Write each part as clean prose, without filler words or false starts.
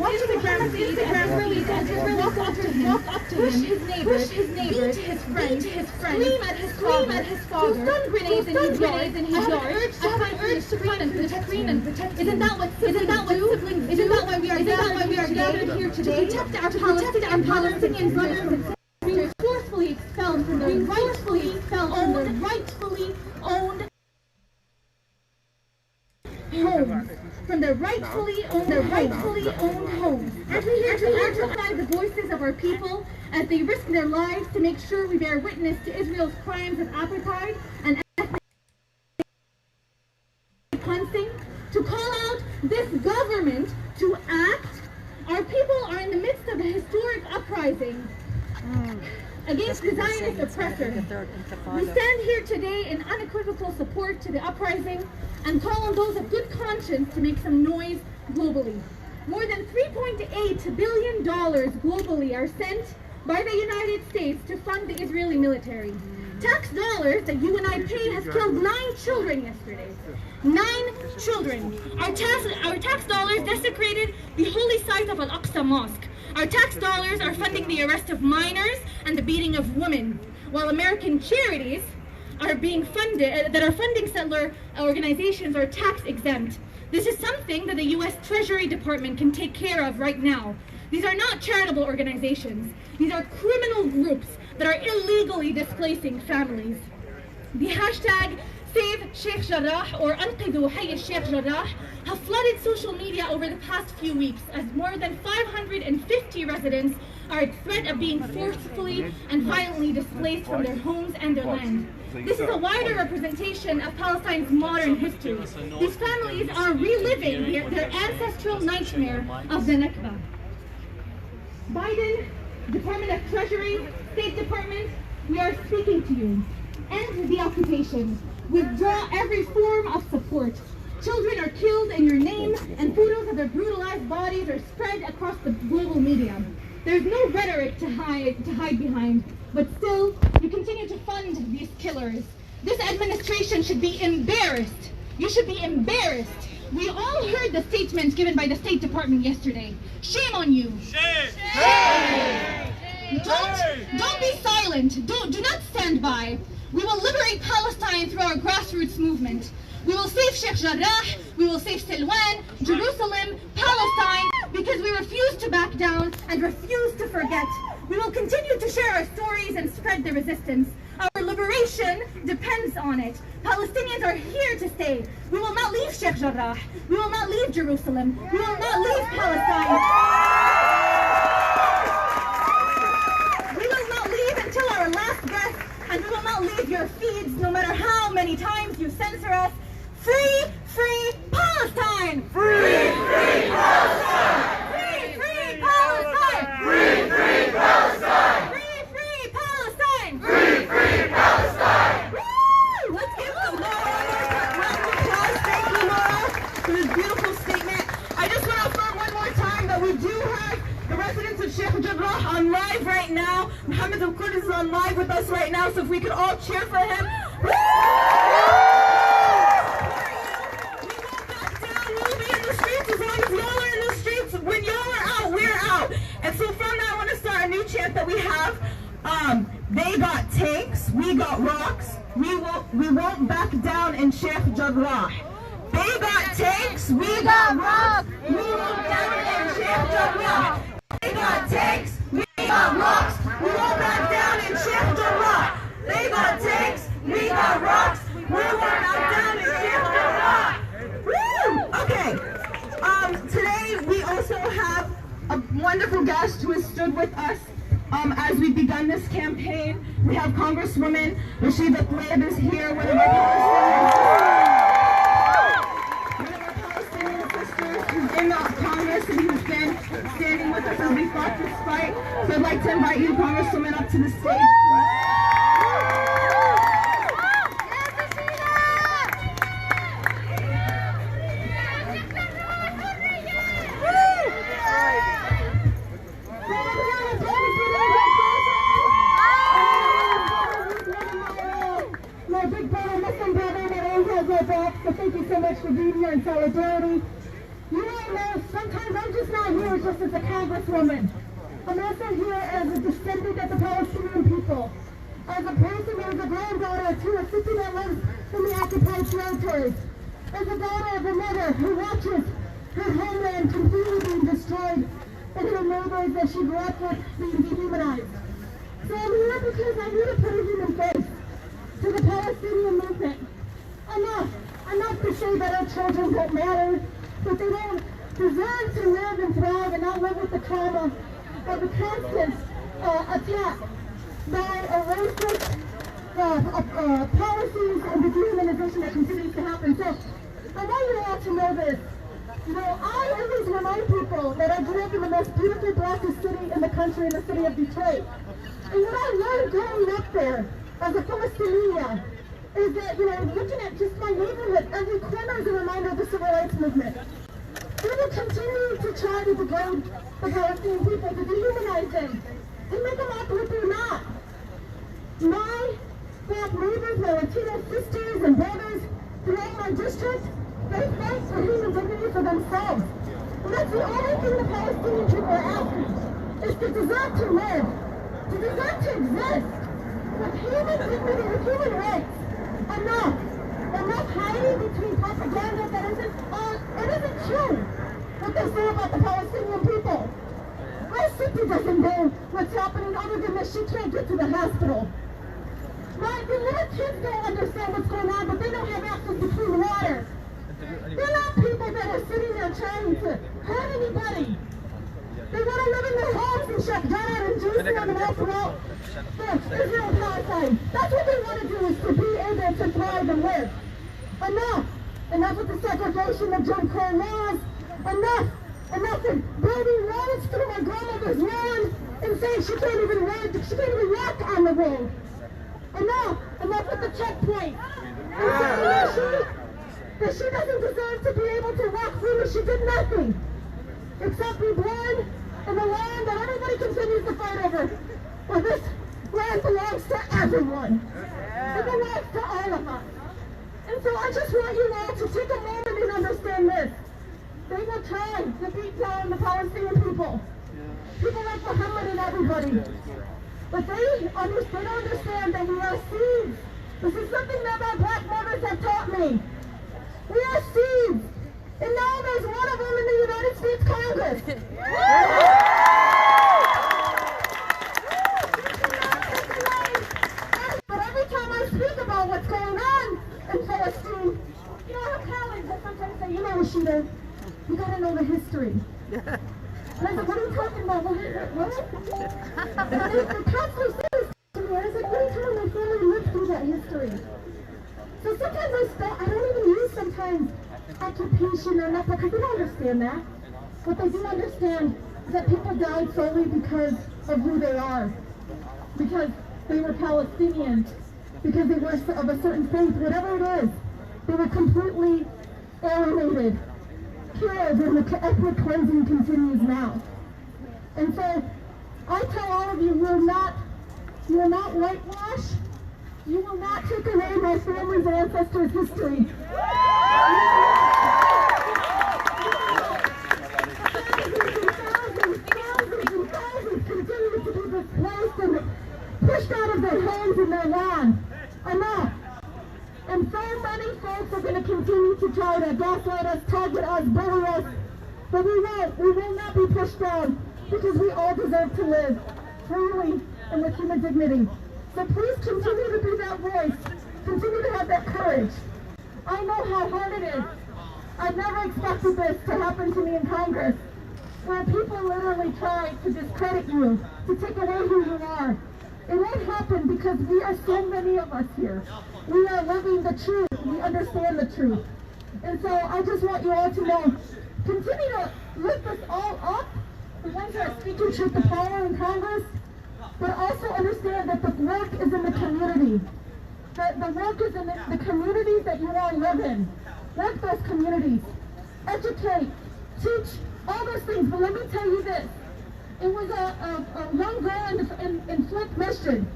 Instagram feed as Israeli soldiers walk up to him, push his neighbors, beat his friends, scream at his father, throw stun grenades in his yard, I have an urge to scream and protect. Isn't that what siblings do? Isn't that why we are gathered here today? To protect our Palestinian brothers and sisters forcefully expelled from their rightfully owned homes. From their rightfully owned homes. And we're here to amplify the voices of our people as they risk their lives to make sure we bear witness to Israel's crimes of apartheid and ethnic cleansing. To call out this government to act. Our people are in the midst of a historic uprising against the Zionist oppressor. We stand here today in unequivocal support to the uprising and call on those of good conscience to make some noise globally. More than $3.8 billion globally are sent by the United States to fund the Israeli military. Tax dollars that you and I paid has killed 9 children yesterday. 9 children. Our tax dollars desecrated the holy site of Al-Aqsa Mosque. Our tax dollars are funding the arrest of minors and the beating of women, while American charities are being funded, that are funding settler organizations are tax exempt. This is something that the U.S. Treasury Department can take care of right now. These are not charitable organizations. These are criminal groups that are illegally displacing families. The hashtag Save Sheikh Jarrah or Anqidhu Hayy Sheikh Jarrah have flooded social media over the past few weeks as more than 550 residents are at threat of being forcefully and violently displaced from their homes and their land. This is a wider representation of Palestine's modern history. These families are reliving their ancestral nightmare of the Nakba. Biden, Department of Treasury, State Department, we are speaking to you. End the occupation. Withdraw every form of support. Children are killed in your name, and photos of their brutalized bodies are spread across the global media. There's no rhetoric to hide behind, but still, you continue to fund these killers. This administration should be embarrassed. You should be embarrassed. We all heard the statements given by the State Department yesterday. Shame on you. Shame! Shame! Don't be silent. Do not stand by. We will liberate Palestine through our grassroots movement. We will save Sheikh Jarrah, we will save Silwan, Jerusalem, Palestine, because we refuse to back down and refuse to forget. We will continue to share our stories and spread the resistance. Our liberation depends on it. Palestinians are here to stay. We will not leave Sheikh Jarrah. We will not leave Jerusalem. We will not leave Palestine. We will not leave until our last breath, and we will not leave your feeds no matter how many times you censor us. Free, free Palestine! Free, free Palestine! Free, free Palestine! Free, free Palestine! Free, free Palestine! Free, free Palestine! Woo! Let's give the Laura a round of applause. Thank you, Laura, for this beautiful statement. I just want to affirm one more time that we do have the residents of Sheikh Jarrah on live right now. Mohammed Al-Qudus is on live with us right now, so if we could all cheer for him. Woo! When y'all are out, we're out. And so from that, I want to start a new chant that we have. They got tanks, we got rocks. We won't back down in Sheikh Jarrah. They got tanks, we got rocks. We won't back down in Sheikh Jarrah. They got tanks, we got rocks. We won't back down in Sheikh Jarrah. They got tanks, we got rocks. We won't back down in Sheikh Jarrah. Woo! Okay. Today we also have a wonderful guest who has stood with us as we've begun this campaign. We have Congresswoman Rashida Tlaib is here, one of our Palestinian sisters who's in the Congress and who's been standing with us as we fought this fight. So I'd like to invite you, Congresswoman, up to the stage. So thank you so much for being here in solidarity. You all know, sometimes I'm just not here just as a congresswoman. I'm also here as a descendant of the Palestinian people, as a person who is a granddaughter to a city that lives in the occupied territories, as a daughter of a mother who watches her homeland completely being destroyed and her neighbors that she grew up with being dehumanized. So I'm here because I need to put a human face to the Palestinian movement. Enough to say that our children don't matter, that they don't deserve to live and thrive and not live with the trauma of the constant attack by a racist policies and the dehumanization that continues to happen. So I want you all to know this. You know, I always remind people that I grew up in the most beautiful, blackest city in the country, in the city of Detroit. And what I learned growing up there as a Palestinian is that, you know, looking at just my neighborhood, every corner is a reminder of the civil rights movement. They will continue to try to degrade the Palestinian people, to dehumanize them, to make them act like they're not. My black neighbors, my Latino sisters and brothers throughout my district, they fight for human dignity for themselves. And that's the only thing the Palestinian people are asking, is to deserve to live, to deserve to exist, with human dignity, with human rights. Enough hiding between propaganda that isn't true, what they say about the Palestinian people. My sister doesn't know what's happening other than that she can't get to the hospital. The little kids don't understand what's going on, but they don't have access to clean water. They're not people that are sitting there trying to hurt anybody. They want to live in their homes and shut down and Jerusalem and all throughout Israel and Palestine. That's what they want to do, is to be able to thrive and live. Enough with the segregation of Jim Crow laws. Enough of building roads through my grandmother's lawn and saying she can't even walk on the road. Enough with the checkpoint. And saying that she doesn't deserve to be able to walk freely. She did nothing except be born in the land that everybody continues to fight over. Well, this land belongs to everyone. It belongs to all of us. And so I just want you all to take a moment and understand this. They will try to beat down the Palestinian people. People like Muhammad and everybody. But they don't understand that we are seeds. This is something that my black mothers have taught me. We are seeds. And now there's one of them in the United States Congress. But every time I speak about what's going on in Palestine, you know, I have colleagues that sometimes say, you know, Rashida, you gotta know the history. And I said, what are you talking about? What? And they constantly say this to me. I said, what are you talking about? My family lived through that history. So sometimes I don't even use sometimes occupation or not, because they don't understand that. What they do understand is that people died solely because of who they are. Because they were Palestinian, because they were of a certain faith, whatever it is. They were completely alienated, killed, and the ethnic cleansing continues now. And so I tell all of you, you will not whitewash, you will not take away my family's and ancestors' history. Thousands continue to be displaced and pushed out of their homes and their land. Enough. And so many folks are going to continue to try to gaslight us, target us, bully us. But we won't. We will not be pushed down, because we all deserve to live freely and with human dignity. So please continue to be that voice. Continue to have that courage. I know how hard it is. I never expected this to happen to me in Congress, where people literally try to discredit you, to take away who you are. It won't happen because we are so many of us here. We are living the truth. We understand the truth. And so I just want you all to know, continue to lift us all up, the ones that are speaking truth to power in Congress, but also understand that the work is in the community. That the work is in the communities that you all live in. Work those communities. Educate, teach, all those things. But let me tell you this. It was a young girl in Flint, Michigan,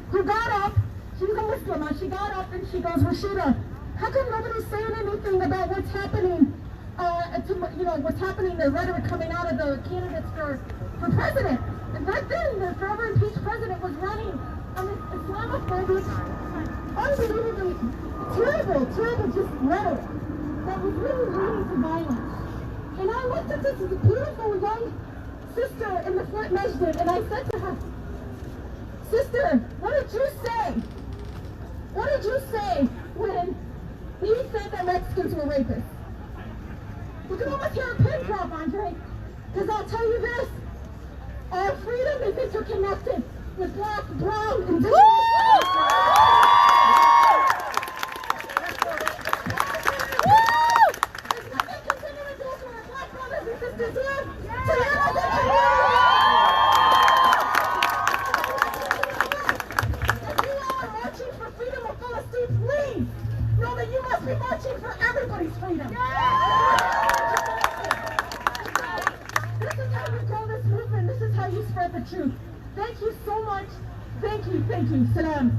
who got up. She was a Muslim, and she got up and she goes, Rashida, how come nobody's saying anything about what's happening what's happening, the rhetoric coming out of the candidates for president. And back then, the forever impeached president was running on this Islamophobic, unbelievably terrible just rhetoric that was really leading to violence. And I looked at this beautiful young sister in the front masjid, and I said to her, "Sister, what did you say? What did you say when he said that Mexicans were rapists?" You can almost hear a pin drop, Andre. Because I'll tell you this, our freedom is interconnected with black, brown, indigenous. It's what they continue to do to our black brothers and sisters here. If you are marching for freedom of Palestine, please know that you must be marching for everybody's freedom. This is how you grow this movement. This is how you spread the truth. Thank you so much. Thank you. Salam.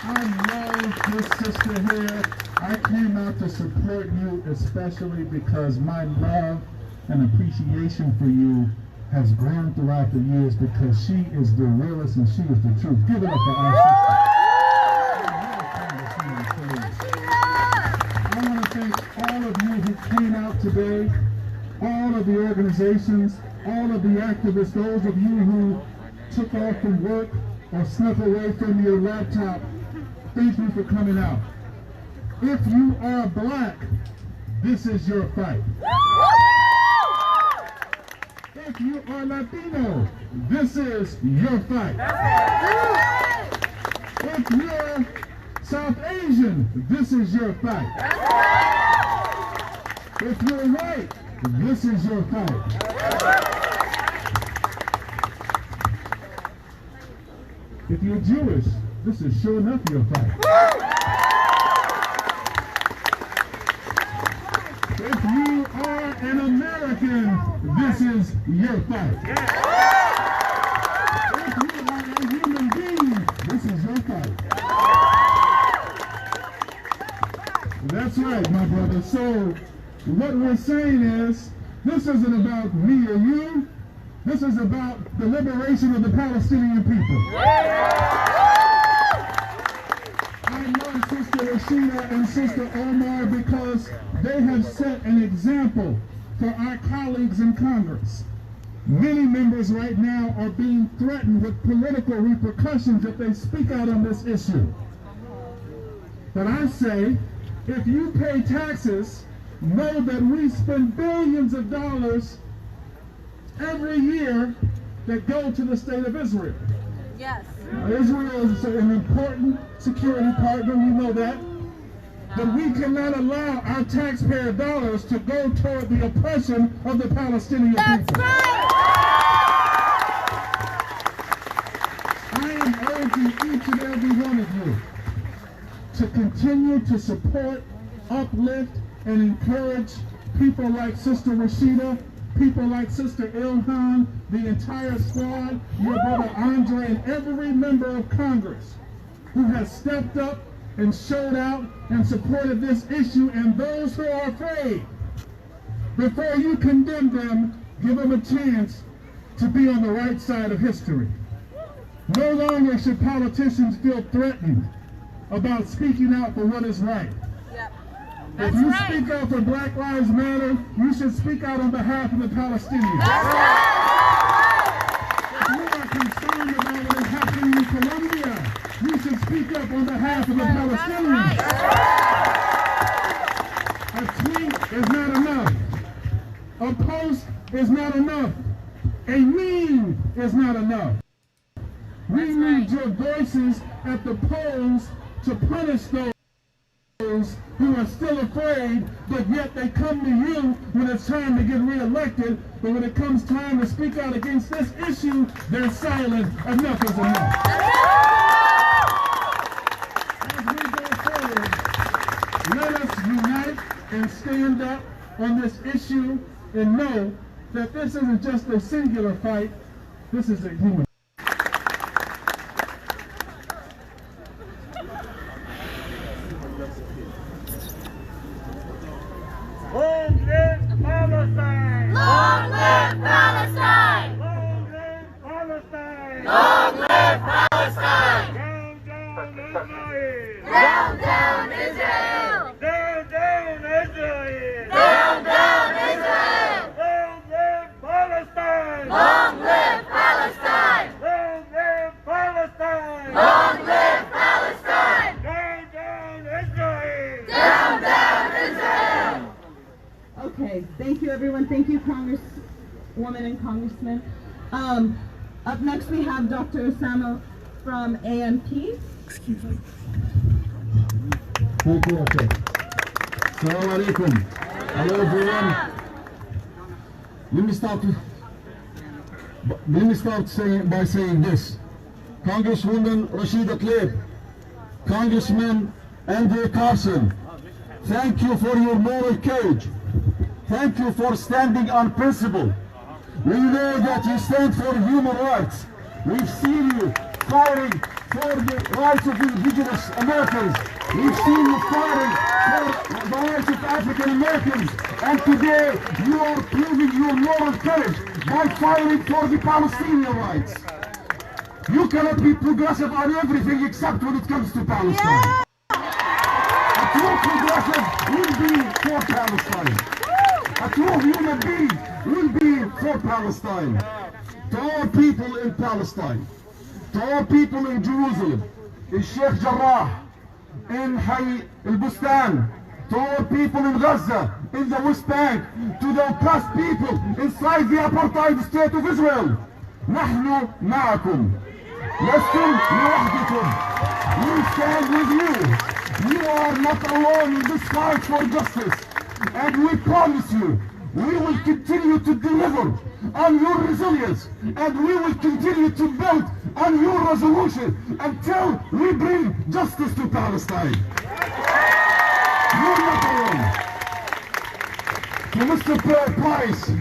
I love this sister here. I came out to support you especially because my love and appreciation for you has grown throughout the years because she is the realest and she is the truth. Give it up for our sister. I want to thank all of you who came out today, all of the organizations, all of the activists, those of you who took off from work or snuck away from your laptop. Thank you for coming out. If you are black, this is your fight. If you are Latino, this is your fight. If you're South Asian, this is your fight. If you're white, this is your fight. If you're Jewish, this is sure enough your fight. If you are an American, this is your fight. If you are a human being, this is your fight. That's right, my brother. So, what we're saying is, this isn't about me or you. This is about the liberation of the Palestinian people. I love Sister Rashida and Sister Omar because they have set an example for our colleagues in Congress. Many members right now are being threatened with political repercussions if they speak out on this issue. But I say, if you pay taxes, know that we spend billions of dollars every year that go to the state of Israel. Yes. Israel is an important security partner, we know that. But we cannot allow our taxpayer dollars to go toward the oppression of the Palestinian people. That's right! I am urging each and every one of you to continue to support, uplift, and encourage people like Sister Rashida, people like Sister Ilhan, the entire squad, your brother Andre, and every member of Congress who has stepped up and showed out and supported this issue, and those who are afraid. Before you condemn them, give them a chance to be on the right side of history. No longer should politicians feel threatened about speaking out for what is right. Yep. If you speak out for Black Lives Matter, you should speak out on behalf of the Palestinians. That's right! If you are concerned about what is happening in Colombia, you should speak up on behalf of the Palestinians. A tweet is not enough. A post is not enough. A meme is not enough. We need your voices at the polls to punish those who are still afraid, but yet they come to you when it's time to get reelected. But when it comes time to speak out against this issue, they're silent. Enough is enough. As we go forward, let us unite and stand up on this issue and know that this isn't just a singular fight, this is a human. Okay, thank you everyone. Thank you Congresswoman and Congressman. Up next we have Dr. Osama from AMP. Excuse me. Thank you, okay. Assalamu alaikum. Hello everyone. Let me start by saying this. Congresswoman Rashida Tlaib, Congressman Andrew Carson, thank you for your moral courage. Thank you for standing on principle. We know that you stand for human rights. We've seen you fighting for the rights of indigenous Americans. We've seen you fighting for the rights of African Americans. And today you are proving your moral courage by fighting for the Palestinian rights. You cannot be progressive on everything except when it comes to Palestine. A true progressive will be for Palestine. A true human being will be for Palestine. To all people in Palestine, to all people in Jerusalem, in Sheikh Jarrah, in Hay al-Bustan, to all people in Gaza, in the West Bank, to the oppressed people inside the apartheid state of Israel. نحن معكم. لستم لوحدكم. We stand with you. You are not alone in this fight for justice. And we promise you, we will continue to deliver on your resilience, and we will continue to build on your resolution until we bring justice to Palestine. You're not alone. To Mr. Price,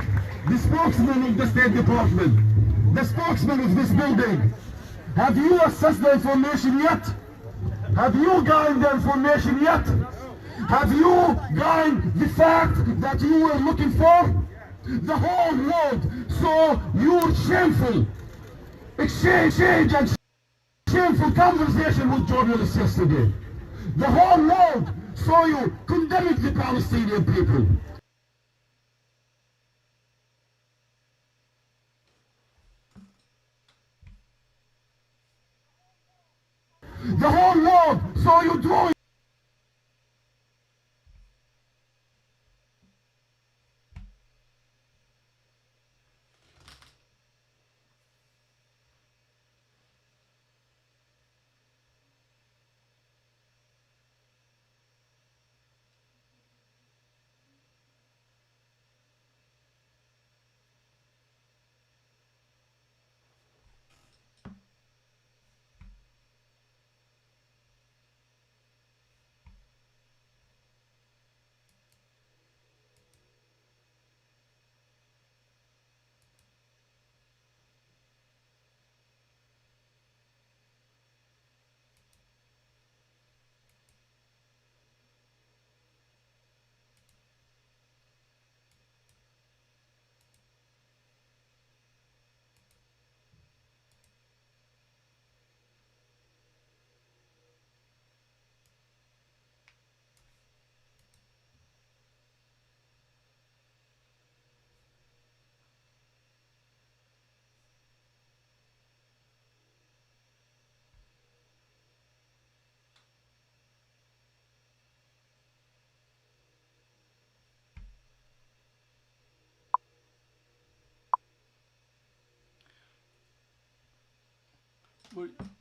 the spokesman of the State Department, the spokesman of this building, have you assessed the information yet? Have you gained the information yet? Have you gained the fact that you were looking for? The whole world saw your shameful exchange and shameful conversation with journalists yesterday. The whole world saw you condemning the Palestinian people. The whole world saw you drawing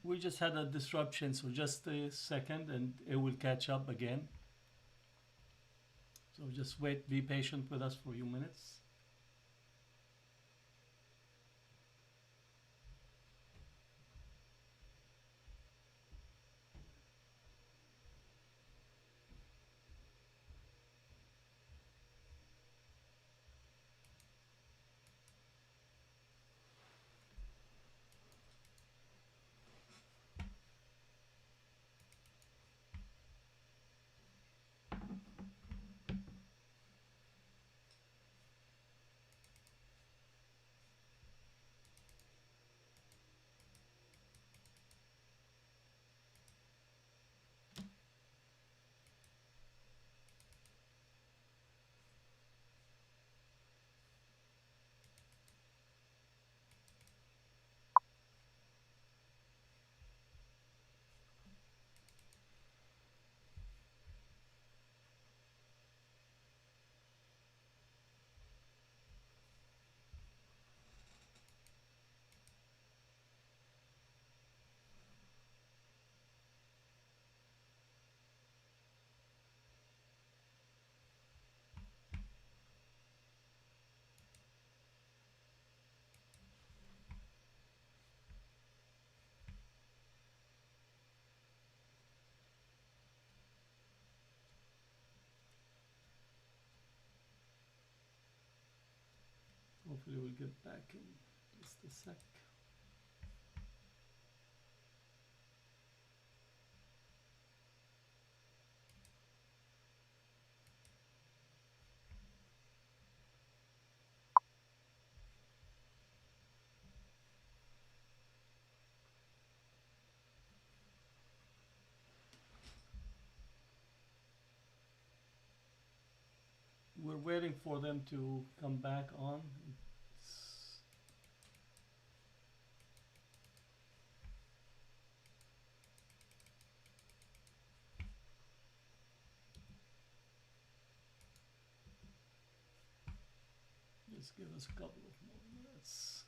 We just had a disruption, so just a second and it will catch up again. So just wait, be patient with us for a few minutes. Hopefully we'll get back in just a sec. We're waiting for them to come back on. It's just give us a couple of more minutes.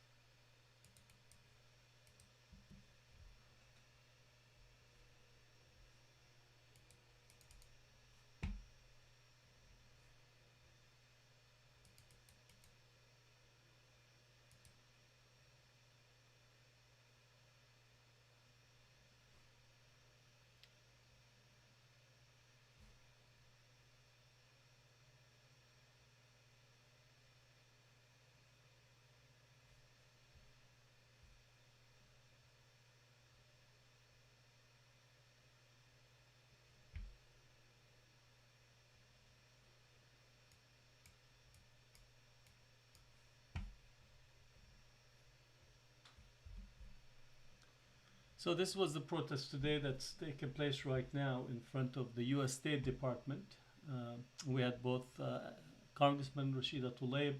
So this was the protest today that's taking place right now in front of the U.S. State Department. We had both Congressman Rashida Tlaib